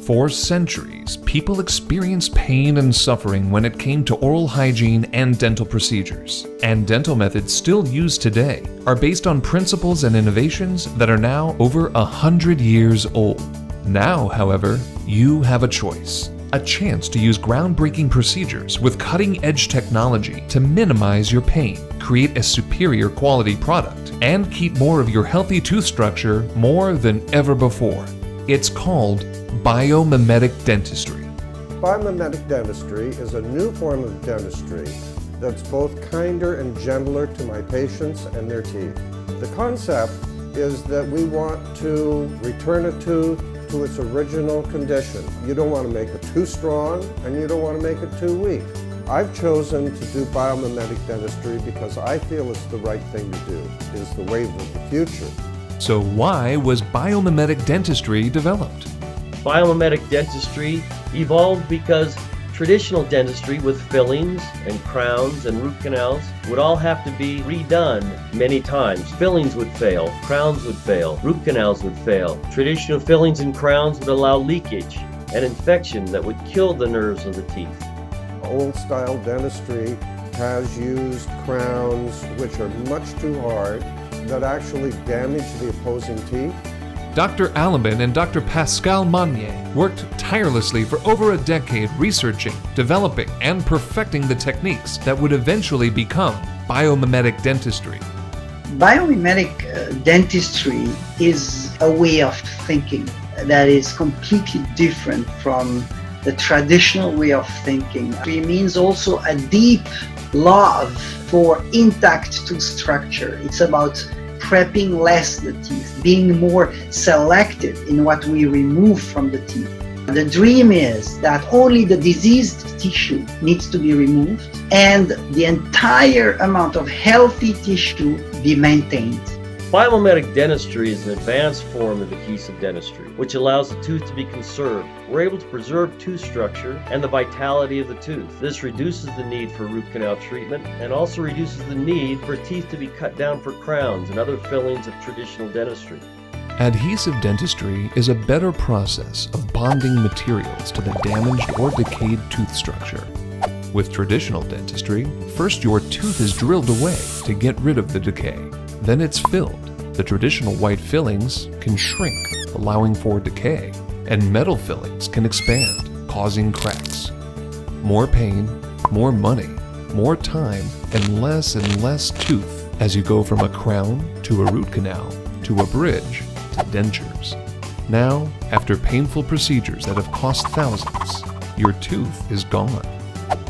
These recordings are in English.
For centuries, people experienced pain and suffering when it came to oral hygiene and dental procedures. And dental methods still used today are based on principles and innovations that are now over 100 years old. Now, however, you have a choice. A chance to use groundbreaking procedures with cutting-edge technology to minimize your pain, create a superior quality product, and keep more of your healthy tooth structure more than ever before. It's called biomimetic dentistry. Biomimetic dentistry is a new form of dentistry that's both kinder and gentler to my patients and their teeth. The concept is that we want to return a tooth to its original condition. You don't want to make it too strong and you don't want to make it too weak. I've chosen to do biomimetic dentistry because I feel it's the right thing to do. It is the wave of the future. So why was biomimetic dentistry developed? Biomimetic dentistry evolved because traditional dentistry with fillings and crowns and root canals would all have to be redone many times. Fillings would fail, crowns would fail, root canals would fail. Traditional fillings and crowns would allow leakage and infection that would kill the nerves of the teeth. Old-style dentistry has used crowns which are much too hard, that actually damage the opposing teeth. Dr. Alabin and Dr. Pascal Monnier worked tirelessly for over a decade researching, developing, and perfecting the techniques that would eventually become biomimetic dentistry. Biomimetic dentistry is a way of thinking that is completely different from the traditional way of thinking. It means also a deep love for intact tooth structure. It's about prepping less the teeth, being more selective in what we remove from the teeth. The dream is that only the diseased tissue needs to be removed and the entire amount of healthy tissue be maintained. Biomimetic dentistry is an advanced form of adhesive dentistry, which allows the tooth to be conserved. We're able to preserve tooth structure and the vitality of the tooth. This reduces the need for root canal treatment and also reduces the need for teeth to be cut down for crowns and other fillings of traditional dentistry. Adhesive dentistry is a better process of bonding materials to the damaged or decayed tooth structure. With traditional dentistry, first your tooth is drilled away to get rid of the decay. Then it's filled. The traditional white fillings can shrink, allowing for decay, and metal fillings can expand, causing cracks. More pain, more money, more time, and less tooth as you go from a crown to a root canal to a bridge to dentures. Now, after painful procedures that have cost thousands, your tooth is gone.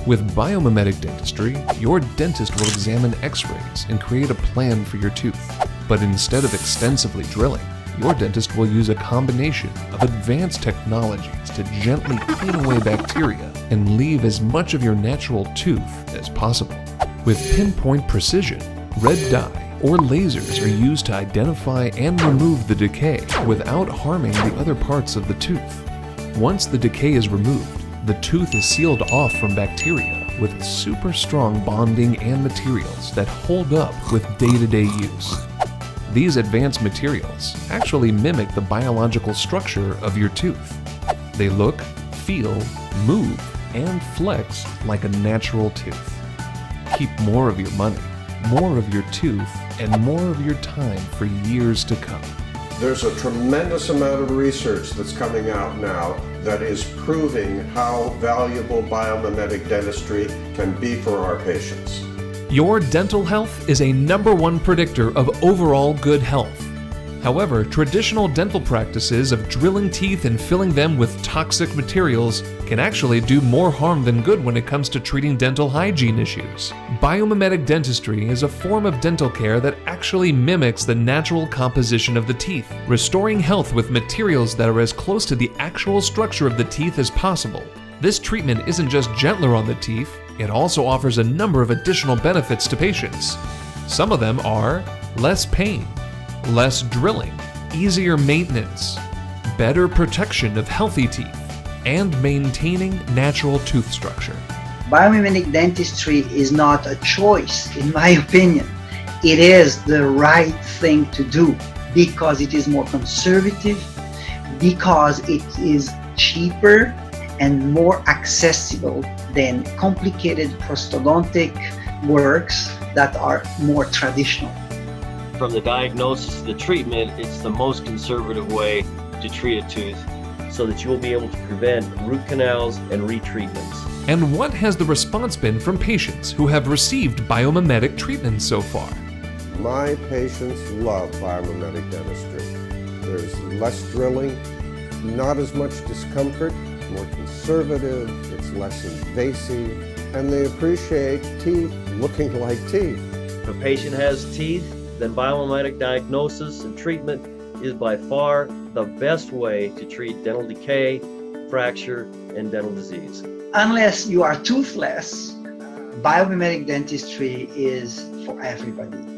With biomimetic dentistry, your dentist will examine x-rays and create a plan for your tooth. But instead of extensively drilling, your dentist will use a combination of advanced technologies to gently clean away bacteria and leave as much of your natural tooth as possible. With pinpoint precision, red dye or lasers are used to identify and remove the decay without harming the other parts of the tooth. Once the decay is removed, the tooth is sealed off from bacteria with super strong bonding and materials that hold up with day-to-day use. These advanced materials actually mimic the biological structure of your tooth. They look, feel, move, and flex like a natural tooth. Keep more of your money, more of your tooth, and more of your time for years to come. There's a tremendous amount of research that's coming out now that is proving how valuable biomimetic dentistry can be for our patients. Your dental health is a #1 predictor of overall good health. However, traditional dental practices of drilling teeth and filling them with toxic materials can actually do more harm than good when it comes to treating dental hygiene issues. Biomimetic dentistry is a form of dental care that actually mimics the natural composition of the teeth, restoring health with materials that are as close to the actual structure of the teeth as possible. This treatment isn't just gentler on the teeth, it also offers a number of additional benefits to patients. Some of them are less pain, less drilling, easier maintenance, better protection of healthy teeth, and maintaining natural tooth structure. Biomimetic dentistry is not a choice, in my opinion. It is the right thing to do because it is more conservative, because it is cheaper and more accessible than complicated prosthodontic works that are more traditional. From the diagnosis to the treatment, it's the most conservative way to treat a tooth so that you will be able to prevent root canals and retreatments. And what has the response been from patients who have received biomimetic treatment so far? My patients love biomimetic dentistry. There's less drilling, not as much discomfort, more conservative, it's less invasive, and they appreciate teeth looking like teeth. If a patient has teeth, then biomimetic diagnosis and treatment is by far the best way to treat dental decay, fracture, and dental disease. Unless you are toothless, biomimetic dentistry is for everybody.